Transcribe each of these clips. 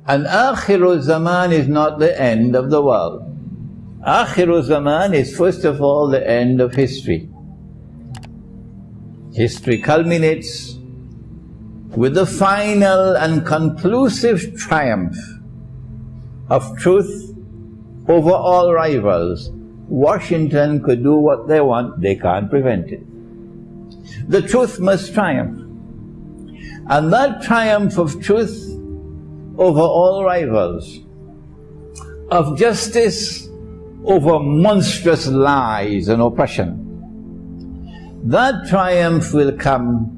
And Akhiru Zaman is not the end of the world. Akhiru Zaman is first of all the end of history. History culminates with the final and conclusive triumph of truth over all rivals. Washington could do what they want, they can't prevent it. The truth must triumph. And that triumph of truth over all rivals, of justice over monstrous lies and oppression, that triumph will come,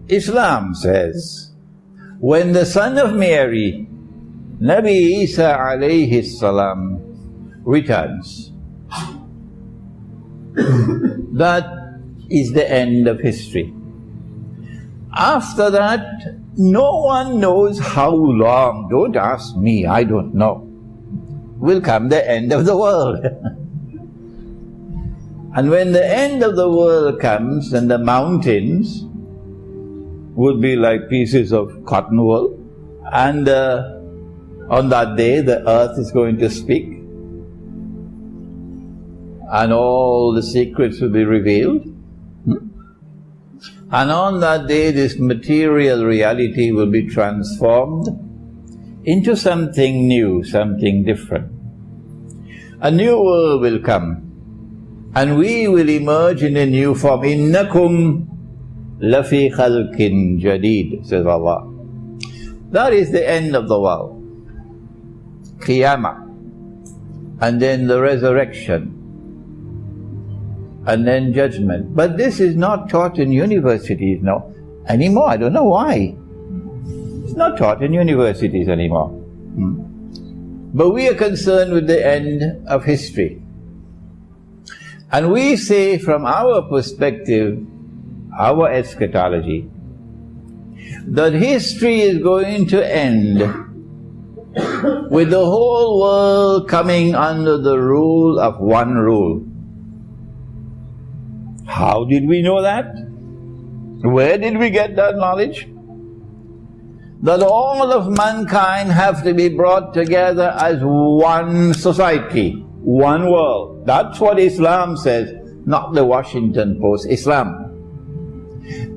Islam says, when the son of Mary, Nabi Isa alayhi salam, returns. That is the end of history. After that, no one knows how long, don't ask me, I don't know, will come the end of the world. And when the end of the world comes, and the mountains would be like pieces of cotton wool, and on that day the earth is going to speak, and all the secrets will be revealed. And on that day this material reality will be transformed into something new, something different. A new world will come, and we will emerge in a new form. Innakum lafi khalqin jadid, says Allah. That is the end of the world. Qiyamah, and then the resurrection, and then judgment. But this is not taught in universities now anymore. I don't know why. It's not taught in universities anymore. But we are concerned with the end of history. And we say from our perspective, our eschatology, that history is going to end with the whole world coming under the rule of one rule. How did we know that? Where did we get that knowledge? That all of mankind have to be brought together as one society, one world. That's what Islam says, not the Washington Post, Islam.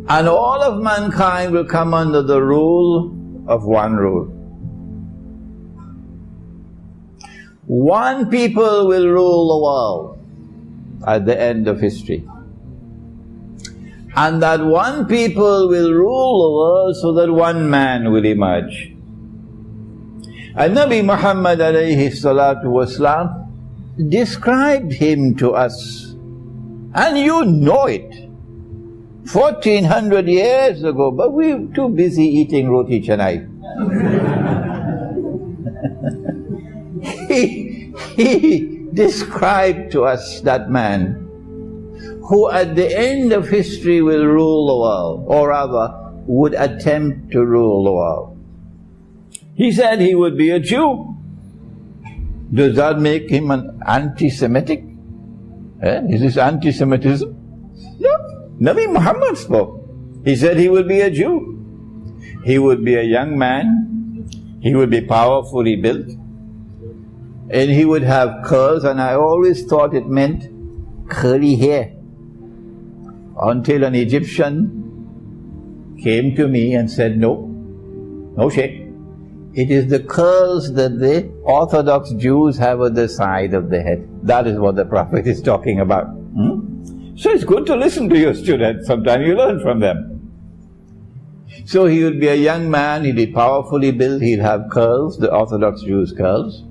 And all of mankind will come under the rule of one rule. One people will rule the world at the end of history. And that one people will rule the world so that one man will emerge. And Nabi Muhammad alayhi salatu wasalam described him to us. And you know it. 1400 years ago, but we're too busy eating roti canai. He described to us that man who at the end of history will rule the world, or rather would attempt to rule the world. He said he would be a Jew. Does that make him an anti-Semitic? Is this anti-Semitism? No. Nabi Muhammad spoke. He said he would be a Jew. He would be a young man. He would be powerfully built. And he would have curls, and I always thought it meant curly hair. Until an Egyptian came to me and said, no, Sheikh, it is the curls that the Orthodox Jews have at the side of the head. That is what the Prophet is talking about. So it's good to listen to your students. Sometimes you learn from them. So he would be a young man, he'd be powerfully built, he'd have curls, the Orthodox Jews' curls.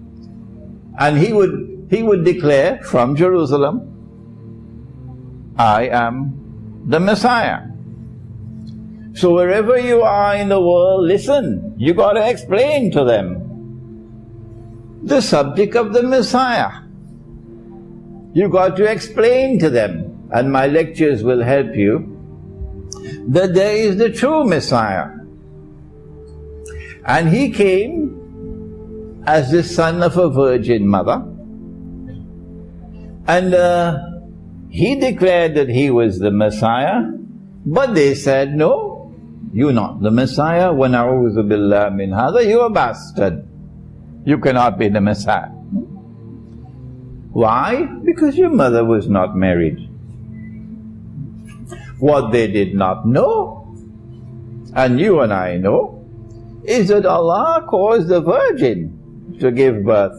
And he would declare from Jerusalem, I am the Messiah. So wherever you are in the world, listen, you got to explain to them the subject of the Messiah. You got to explain to them, and my lectures will help you, that there is the true Messiah. And he came as the son of a virgin mother, and he declared that he was the Messiah, but they said, no, you're not the Messiah, wa na'udhu billah min hadha, you're a bastard. You cannot be the Messiah. Why? Because your mother was not married. What they did not know, and you and I know, is that Allah caused the virgin to give birth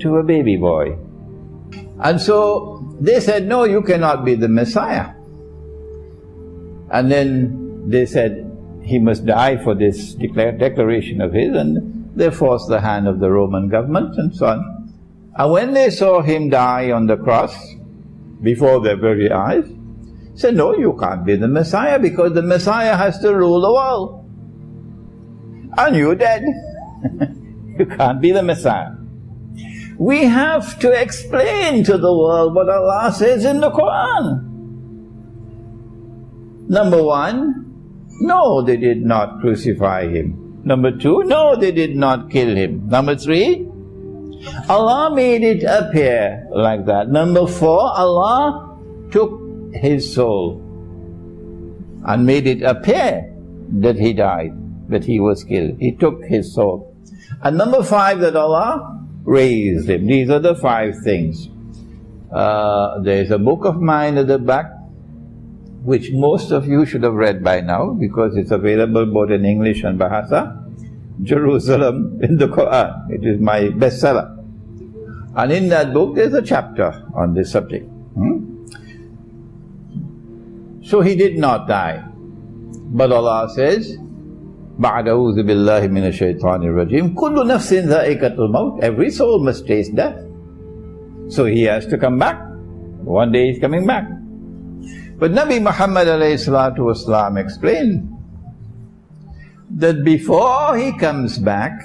to a baby boy. And so they said, no, you cannot be the Messiah. And then they said, he must die for this declaration of his, and they forced the hand of the Roman government and so on. And when they saw him die on the cross, before their very eyes, said, no, you can't be the Messiah, because the Messiah has to rule the world. And you're dead. You can't be the Messiah. We have to explain to the world what Allah says in the Quran. Number one, no, they did not crucify him. Number two, no, they did not kill him. Number three, Allah made it appear like that. Number four, Allah took his soul and made it appear that he died, that he was killed. He took his soul. And number five, that Allah raised him. These are the five things. There is a book of mine at the back, which most of you should have read by now, because it's available both in English and Bahasa. Jerusalem in the Quran. It is my bestseller. And in that book there's a chapter on this subject. So he did not die. But Allah says, بَعْدَ أَعُوذُ بِاللَّهِ مِنَ الشَّيْطَانِ الرَّجِيمِ كُلُّ نَفْسٍ ذَائِقَةُ الْمَوْتِ. Every soul must taste death. So he has to come back. One day he's coming back. But Nabi Muhammad ﷺ explained that before he comes back,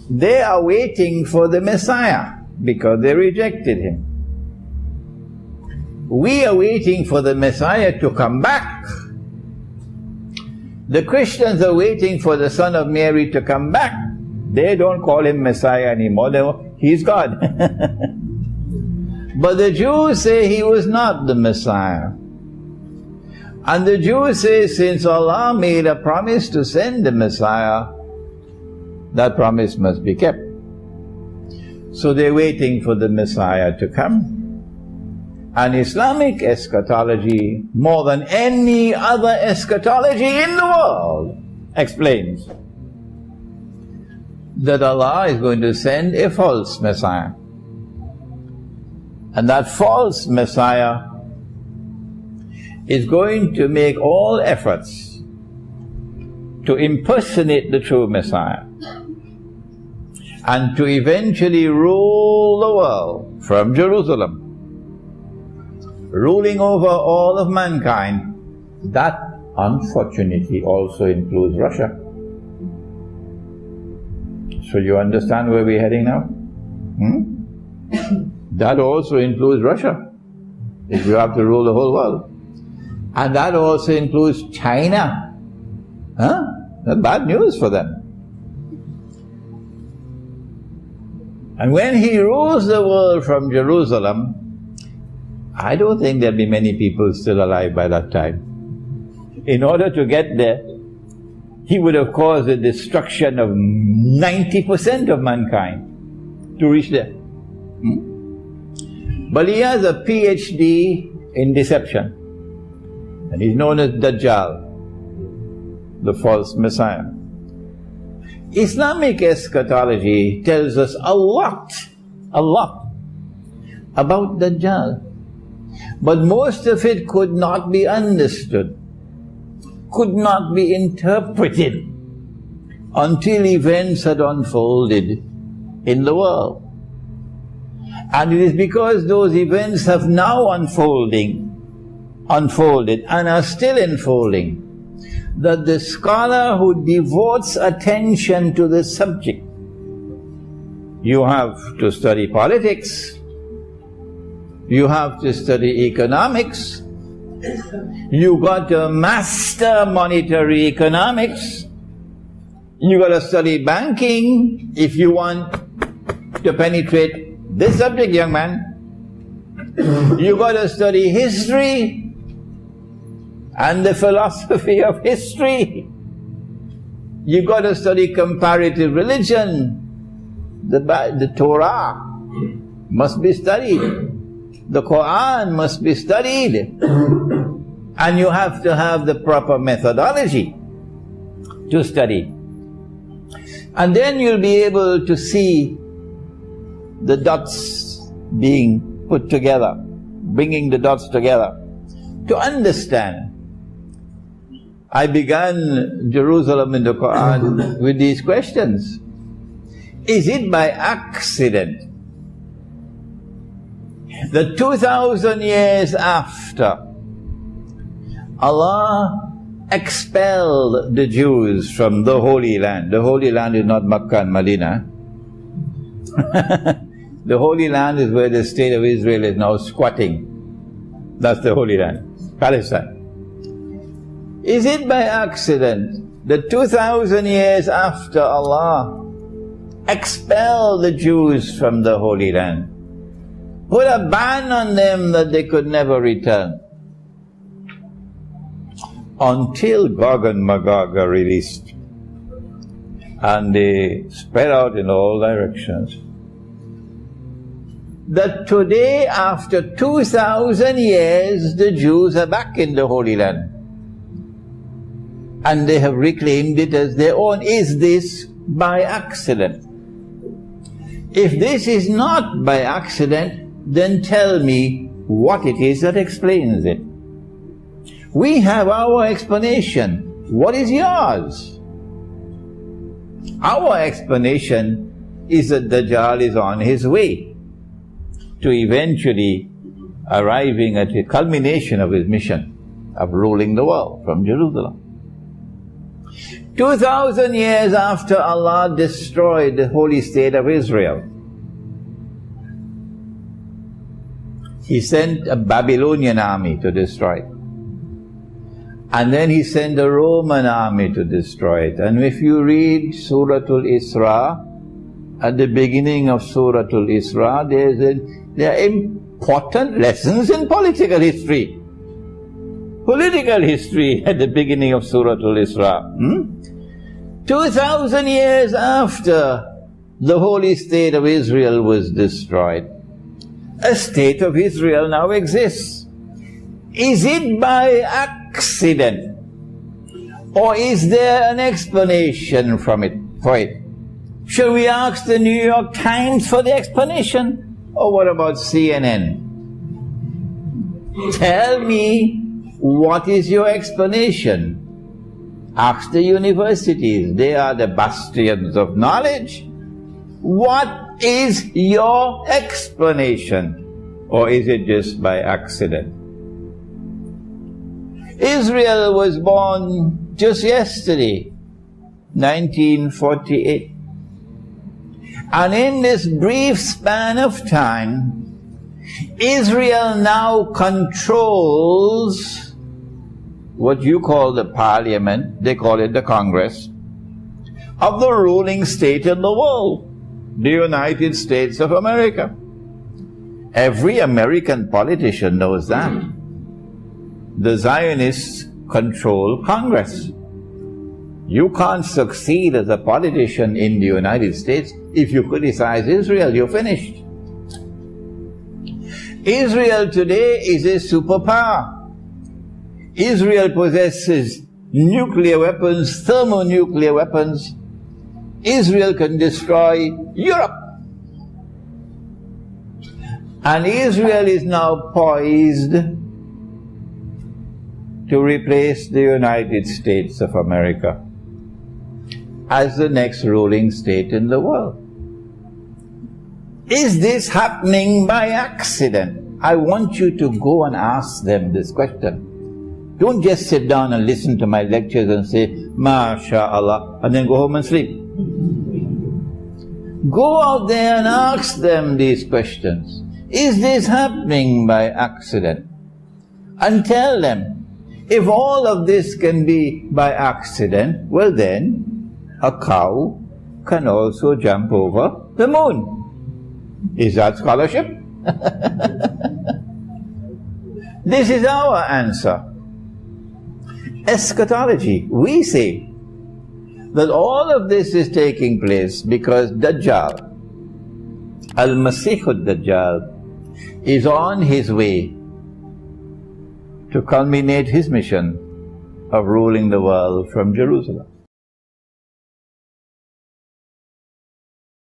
they are waiting for the Messiah because they rejected him. We are waiting for the Messiah to come back. The Christians are waiting for the Son of Mary to come back. They don't call him Messiah anymore. He's God. But the Jews say he was not the Messiah. And the Jews say, since Allah made a promise to send the Messiah, that promise must be kept. So they're waiting for the Messiah to come. And Islamic eschatology, more than any other eschatology in the world, explains that Allah is going to send a false Messiah. And that false Messiah is going to make all efforts to impersonate the true Messiah and to eventually rule the world from Jerusalem, ruling over all of mankind. That, unfortunately, also includes Russia. So you understand where we're heading now? That also includes Russia, if you have to rule the whole world. And that also includes China. That's bad news for them. And when he rules the world from Jerusalem, I don't think there'll be many people still alive by that time. In order to get there, he would have caused the destruction of 90% of mankind to reach there. But he has a PhD in deception. And he's known as Dajjal, the false Messiah. Islamic eschatology tells us a lot about Dajjal. But most of it could not be understood, could not be interpreted until events had unfolded in the world. And it is because those events have now unfolded and are still unfolding, that the scholar who devotes attention to the subject, you have to study politics, you have to study economics, you got to master monetary economics, you got to study banking if you want to penetrate this subject, young man. You got to study history and the philosophy of history. You've got to study comparative religion. The Torah must be studied. The Quran must be studied. And you have to have the proper methodology to study. And then you'll be able to see the dots being put together, bringing the dots together, to understand. I began Jerusalem in the Quran with these questions. Is it by accident that 2,000 years after Allah expelled the Jews from the Holy Land? The Holy Land is not Makkah and Medina. The Holy Land is where the state of Israel is now squatting. That's the Holy Land, Palestine. Is it by accident that 2,000 years after Allah expelled the Jews from the Holy Land, put a ban on them that they could never return, until Gog and Magog are released and they spread out in all directions, that today, after 2,000 years, the Jews are back in the Holy Land and they have reclaimed it as their own? Is this by accident? If this is not by accident, then tell me what it is that explains it. We have our explanation. What is yours? Our explanation is that Dajjal is on his way to eventually arriving at the culmination of his mission of ruling the world from Jerusalem. 2,000 years after Allah destroyed the holy state of Israel, He sent a Babylonian army to destroy it. And then He sent a Roman army to destroy it. And if you read Surah Al-Isra, at the beginning of Surah Al-Isra, there are important lessons in political history. Political history at the beginning of Surah Al-Isra. 2,000 years after the holy state of Israel was destroyed, a state of Israel now exists. Is it by accident? Or is there an explanation for it? Shall we ask the New York Times for the explanation? Or what about CNN? Tell me, what is your explanation? Ask the universities. They are the bastions of knowledge. What is your explanation? Or is it just by accident? Israel was born just yesterday, 1948. And in this brief span of time, Israel now controls what you call the parliament, they call it the Congress, of the ruling state in the world, the United States of America. Every American politician knows that. The Zionists control Congress. You can't succeed as a politician in the United States if you criticize Israel. You're finished. Israel today is a superpower. Israel possesses nuclear weapons, thermonuclear weapons. Israel can destroy Europe. And Israel is now poised to replace the United States of America as the next ruling state in the world. Is this happening by accident? I want you to go and ask them this question. Don't just sit down and listen to my lectures and say, MashaAllah, and then go home and sleep. Go out there and ask them these questions. Is this happening by accident? And tell them, if all of this can be by accident, well then, a cow can also jump over the moon. Is that scholarship? This is our answer. Eschatology. We say, that all of this is taking place because Dajjal, Al-Masih al-Dajjal, is on his way to culminate his mission of ruling the world from Jerusalem.